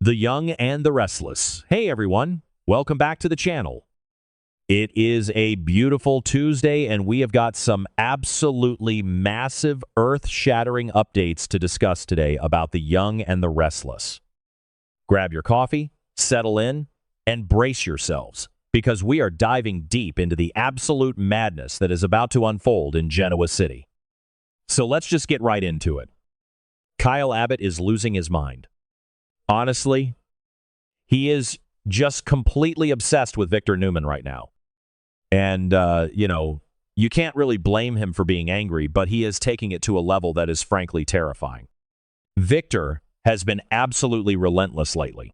The Young and the Restless. Hey everyone, welcome back to the channel. It is a beautiful Tuesday and we have got some absolutely massive earth-shattering updates to discuss today about The Young and the Restless. Grab your coffee, settle in, and brace yourselves because we are diving deep into the absolute madness that is about to unfold in Genoa City. So let's just get right into it. Kyle Abbott is losing his mind. Honestly, he is just completely obsessed with Victor Newman right now. And, you can't really blame him for being angry, but he is taking it to a level that is frankly terrifying. Victor has been absolutely relentless lately,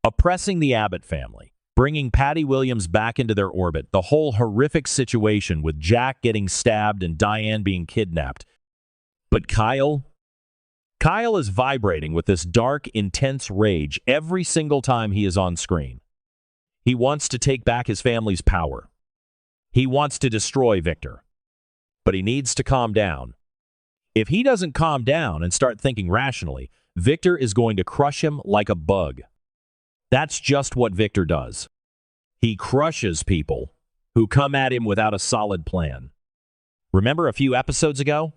oppressing the Abbott family, bringing Patty Williams back into their orbit, the whole horrific situation with Jack getting stabbed and Diane being kidnapped. But Kyle is vibrating with this dark, intense rage every single time he is on screen. He wants to take back his family's power. He wants to destroy Victor. But he needs to calm down. If he doesn't calm down and start thinking rationally, Victor is going to crush him like a bug. That's just what Victor does. He crushes people who come at him without a solid plan. Remember a few episodes ago?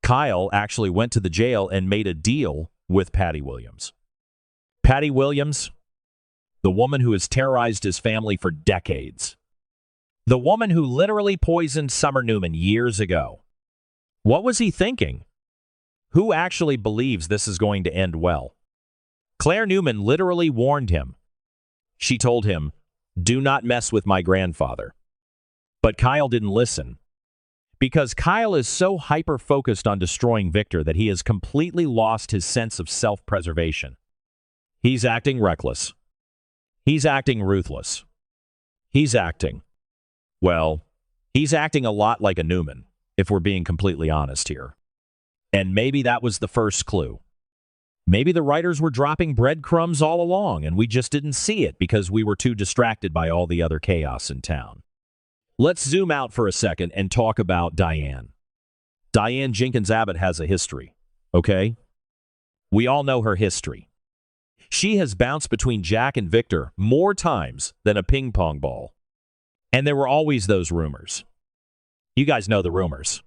Kyle actually went to the jail and made a deal with Patty Williams. Patty Williams, the woman who has terrorized his family for decades. The woman who literally poisoned Summer Newman years ago. What was he thinking? Who actually believes this is going to end well? Claire Newman literally warned him. She told him, "Do not mess with my grandfather." But Kyle didn't listen. Because Kyle is so hyper-focused on destroying Victor that he has completely lost his sense of self-preservation. He's acting reckless. He's acting ruthless. He's acting a lot like a Newman, if we're being completely honest here. And maybe that was the first clue. Maybe the writers were dropping breadcrumbs all along and we just didn't see it because we were too distracted by all the other chaos in town. Let's zoom out for a second and talk about Diane. Diane Jenkins Abbott has a history, okay? We all know her history. She has bounced between Jack and Victor more times than a ping pong ball. And there were always those rumors. You guys know the rumors.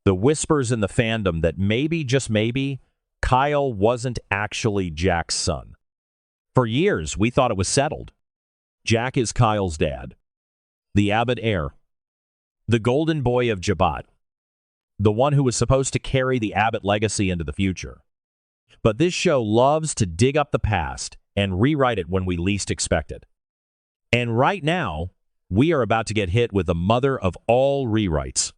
The whispers in the fandom that maybe, just maybe, Kyle wasn't actually Jack's son. For years, we thought it was settled. Jack is Kyle's dad. The Abbott heir, the golden boy of Jabat, the one who was supposed to carry the Abbott legacy into the future. But this show loves to dig up the past and rewrite it when we least expect it. And right now, we are about to get hit with the mother of all rewrites.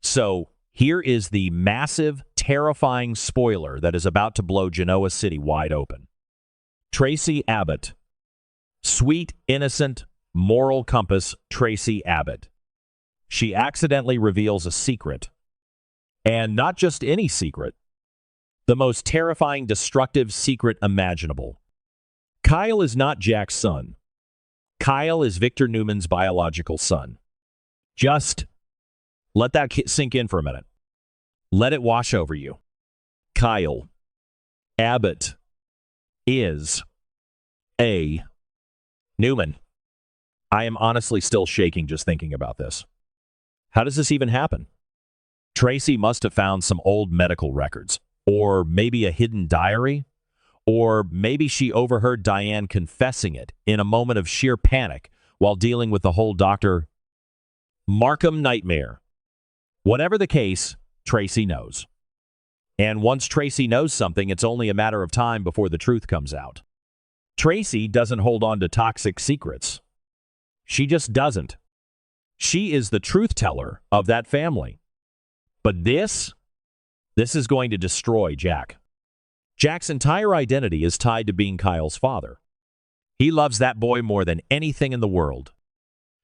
So here is the massive, terrifying spoiler that is about to blow Genoa City wide open. Traci Abbott, sweet, innocent, moral compass Traci Abbott. She accidentally reveals a secret. And not just any secret. The most terrifying, destructive secret imaginable. Kyle is not Jack's son. Kyle is Victor Newman's biological son. Just let that sink in for a minute. Let it wash over you. Kyle Abbott is a Newman. I am honestly still shaking just thinking about this. How does this even happen? Traci must have found some old medical records, or maybe a hidden diary, or maybe she overheard Diane confessing it in a moment of sheer panic while dealing with the whole Dr. Markham nightmare. Whatever the case, Traci knows. And once Traci knows something, it's only a matter of time before the truth comes out. Traci doesn't hold on to toxic secrets. She just doesn't. She is the truth teller of that family. But this is going to destroy Jack. Jack's entire identity is tied to being Kyle's father. He loves that boy more than anything in the world.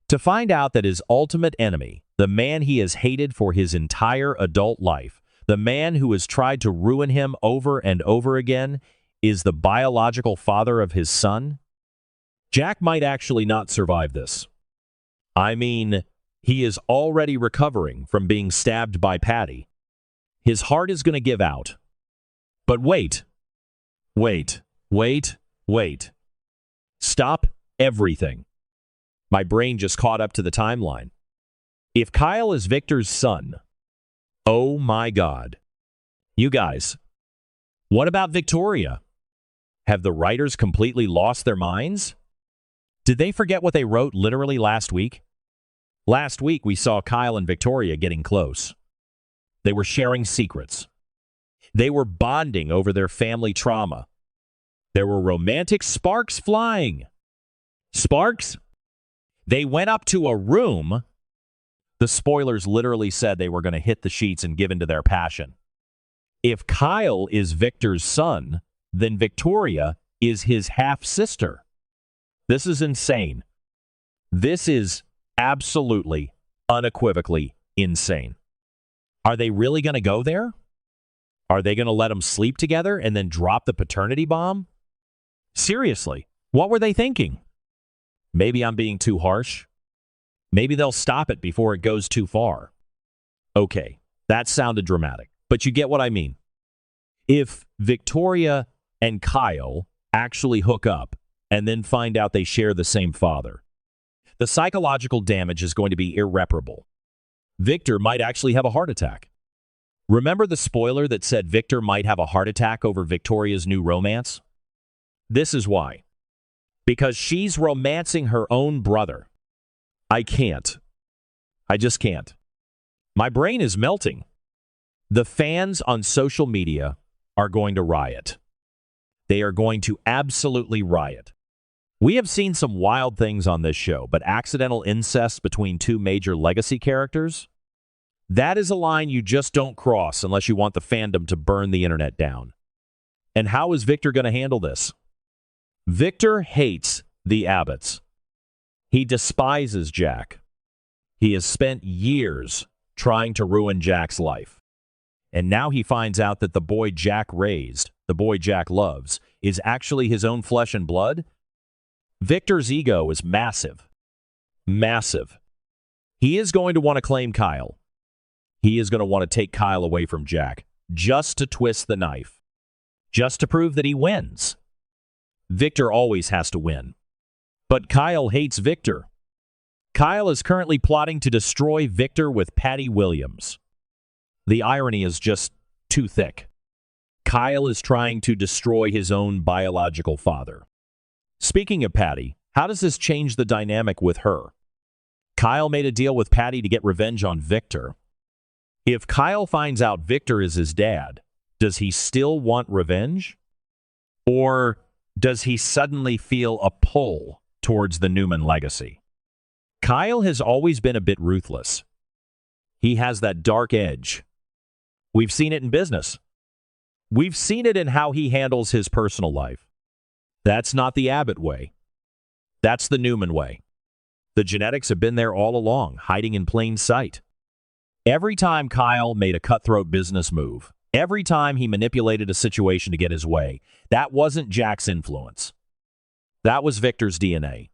To find out that his ultimate enemy, the man he has hated for his entire adult life, the man who has tried to ruin him over and over again, is the biological father of his son? Jack might actually not survive this. I mean, he is already recovering from being stabbed by Patty. His heart is going to give out. But wait. Wait. Stop everything. My brain just caught up to the timeline. If Kyle is Victor's son, oh my God. You guys, what about Victoria? Have the writers completely lost their minds? Did they forget what they wrote literally last week? Last week, we saw Kyle and Victoria getting close. They were sharing secrets. They were bonding over their family trauma. There were romantic sparks flying. Sparks? They went up to a room. The spoilers literally said they were going to hit the sheets and give in to their passion. If Kyle is Victor's son, then Victoria is his half-sister. This is insane. This is absolutely, unequivocally insane. Are they really going to go there? Are they going to let them sleep together and then drop the paternity bomb? Seriously, what were they thinking? Maybe I'm being too harsh. Maybe they'll stop it before it goes too far. Okay, that sounded dramatic, but you get what I mean. If Victoria and Kyle actually hook up and then find out they share the same father, the psychological damage is going to be irreparable. Victor might actually have a heart attack. Remember the spoiler that said Victor might have a heart attack over Victoria's new romance? This is why. Because she's romancing her own brother. I can't. I just can't. My brain is melting. The fans on social media are going to riot. They are going to absolutely riot. We have seen some wild things on this show, but accidental incest between two major legacy characters? That is a line you just don't cross unless you want the fandom to burn the internet down. And how is Victor going to handle this? Victor hates the Abbotts. He despises Jack. He has spent years trying to ruin Jack's life. And now he finds out that the boy Jack raised, the boy Jack loves, is actually his own flesh and blood. Victor's ego is massive. Massive. He is going to want to claim Kyle. He is going to want to take Kyle away from Jack, just to twist the knife. Just to prove that he wins. Victor always has to win. But Kyle hates Victor. Kyle is currently plotting to destroy Victor with Patty Williams. The irony is just too thick. Kyle is trying to destroy his own biological father. Speaking of Patty, how does this change the dynamic with her? Kyle made a deal with Patty to get revenge on Victor. If Kyle finds out Victor is his dad, does he still want revenge? Or does he suddenly feel a pull towards the Newman legacy? Kyle has always been a bit ruthless. He has that dark edge. We've seen it in business. We've seen it in how he handles his personal life. That's not the Abbott way. That's the Newman way. The genetics have been there all along, hiding in plain sight. Every time Kyle made a cutthroat business move, every time he manipulated a situation to get his way, that wasn't Jack's influence. That was Victor's DNA.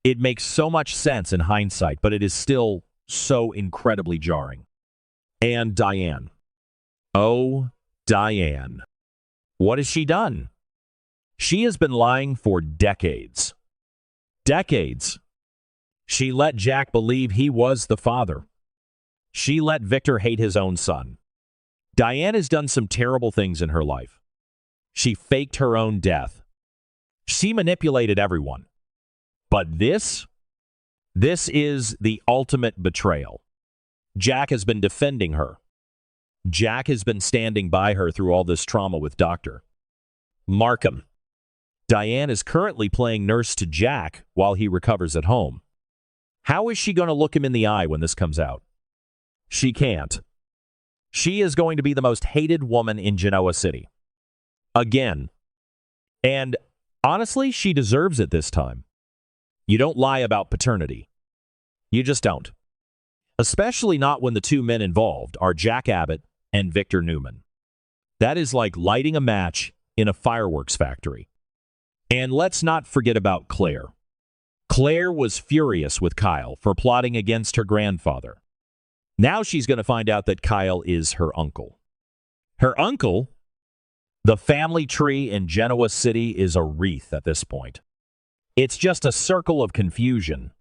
It makes so much sense in hindsight, but it is still so incredibly jarring. And Diane. Oh, Diane. What has she done? She has been lying for decades. Decades. She let Jack believe he was the father. She let Victor hate his own son. Diane has done some terrible things in her life. She faked her own death. She manipulated everyone. But this is the ultimate betrayal. Jack has been defending her. Jack has been standing by her through all this trauma with Dr. Markham. Diane is currently playing nurse to Jack while he recovers at home. How is she going to look him in the eye when this comes out? She can't. She is going to be the most hated woman in Genoa City. Again. And honestly, she deserves it this time. You don't lie about paternity. You just don't. Especially not when the two men involved are Jack Abbott and Victor Newman. That is like lighting a match in a fireworks factory. And let's not forget about Claire. Claire was furious with Kyle for plotting against her grandfather. Now she's going to find out that Kyle is her uncle. Her uncle? The family tree in Genoa City is a wreath at this point. It's just a circle of confusion.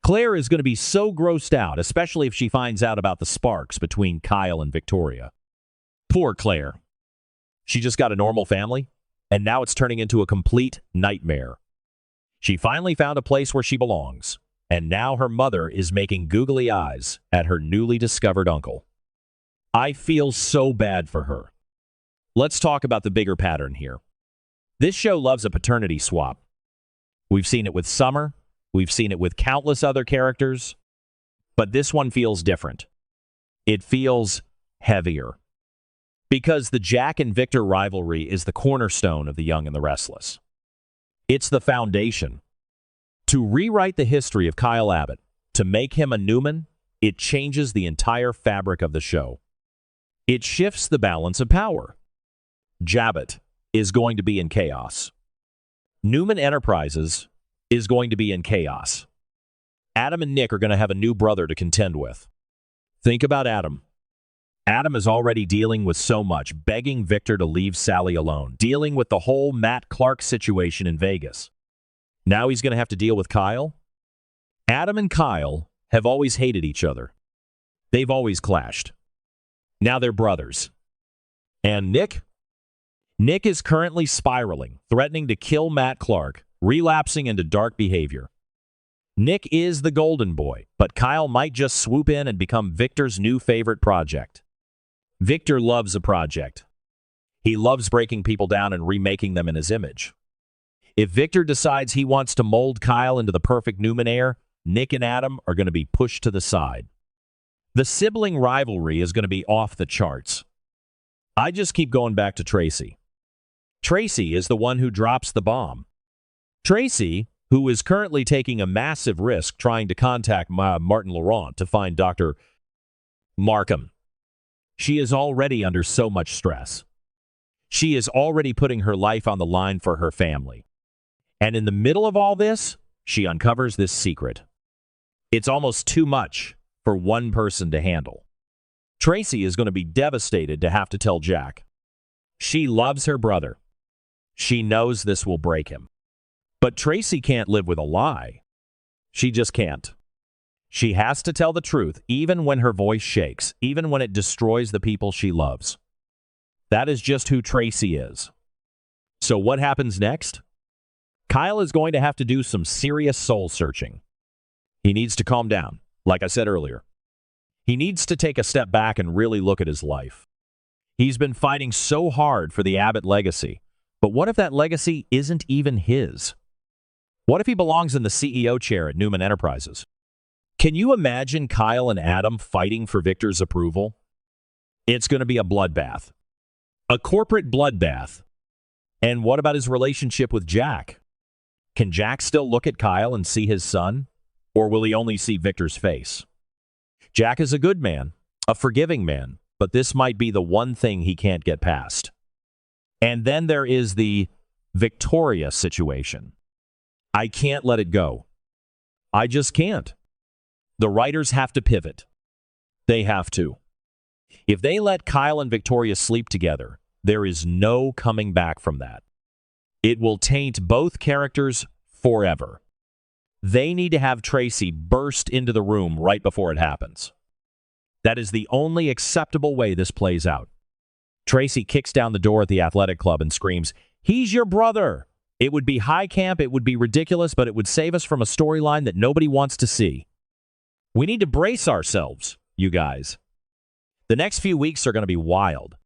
Claire is going to be so grossed out, especially if she finds out about the sparks between Kyle and Victoria. Poor Claire. She just got a normal family, and now it's turning into a complete nightmare. She finally found a place where she belongs, and now her mother is making googly eyes at her newly discovered uncle. I feel so bad for her. Let's talk about the bigger pattern here. This show loves a paternity swap. We've seen it with Summer. We've seen it with countless other characters. But this one feels different. It feels heavier. Because the Jack and Victor rivalry is the cornerstone of The Young and the Restless. It's the foundation. To rewrite the history of Kyle Abbott, to make him a Newman, it changes the entire fabric of the show. It shifts the balance of power. Jabbit is going to be in chaos. Newman Enterprises is going to be in chaos. Adam and Nick are going to have a new brother to contend with. Think about Adam. Adam is already dealing with so much, begging Victor to leave Sally alone, dealing with the whole Matt Clark situation in Vegas. Now he's going to have to deal with Kyle? Adam and Kyle have always hated each other. They've always clashed. Now they're brothers. And Nick? Nick is currently spiraling, threatening to kill Matt Clark, relapsing into dark behavior. Nick is the golden boy, but Kyle might just swoop in and become Victor's new favorite project. Victor loves a project. He loves breaking people down and remaking them in his image. If Victor decides he wants to mold Kyle into the perfect Newman heir, Nick and Adam are going to be pushed to the side. The sibling rivalry is going to be off the charts. I just keep going back to Traci. Traci is the one who drops the bomb. Traci, who is currently taking a massive risk trying to contact Martin Laurent to find Dr. Markham. She is already under so much stress. She is already putting her life on the line for her family. And in the middle of all this, she uncovers this secret. It's almost too much for one person to handle. Traci is going to be devastated to have to tell Jack. She loves her brother. She knows this will break him. But Traci can't live with a lie. She just can't. She has to tell the truth, even when her voice shakes, even when it destroys the people she loves. That is just who Traci is. So what happens next? Kyle is going to have to do some serious soul searching. He needs to calm down, like I said earlier. He needs to take a step back and really look at his life. He's been fighting so hard for the Abbott legacy, but what if that legacy isn't even his? What if he belongs in the CEO chair at Newman Enterprises? Can you imagine Kyle and Adam fighting for Victor's approval? It's going to be a bloodbath. A corporate bloodbath. And what about his relationship with Jack? Can Jack still look at Kyle and see his son? Or will he only see Victor's face? Jack is a good man, a forgiving man, but this might be the one thing he can't get past. And then there is the Victoria situation. I can't let it go. I just can't. The writers have to pivot. They have to. If they let Kyle and Victoria sleep together, there is no coming back from that. It will taint both characters forever. They need to have Traci burst into the room right before it happens. That is the only acceptable way this plays out. Traci kicks down the door at the athletic club and screams, "He's your brother!" It would be high camp, it would be ridiculous, but it would save us from a storyline that nobody wants to see. We need to brace ourselves, you guys. The next few weeks are going to be wild.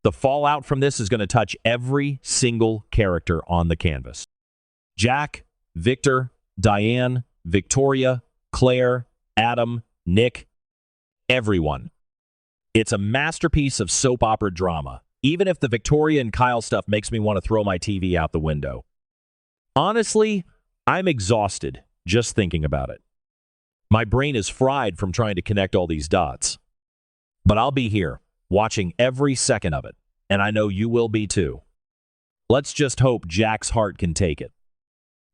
The fallout from this is going to touch every single character on the canvas. Jack, Victor, Diane, Victoria, Claire, Adam, Nick, everyone. It's a masterpiece of soap opera drama, even if the Victoria and Kyle stuff makes me want to throw my TV out the window. Honestly, I'm exhausted just thinking about it. My brain is fried from trying to connect all these dots. But I'll be here, watching every second of it, and I know you will be too. Let's just hope Jack's heart can take it.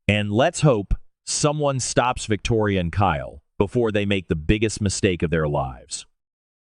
And let's hope someone stops Victoria and Kyle before they make the biggest mistake of their lives.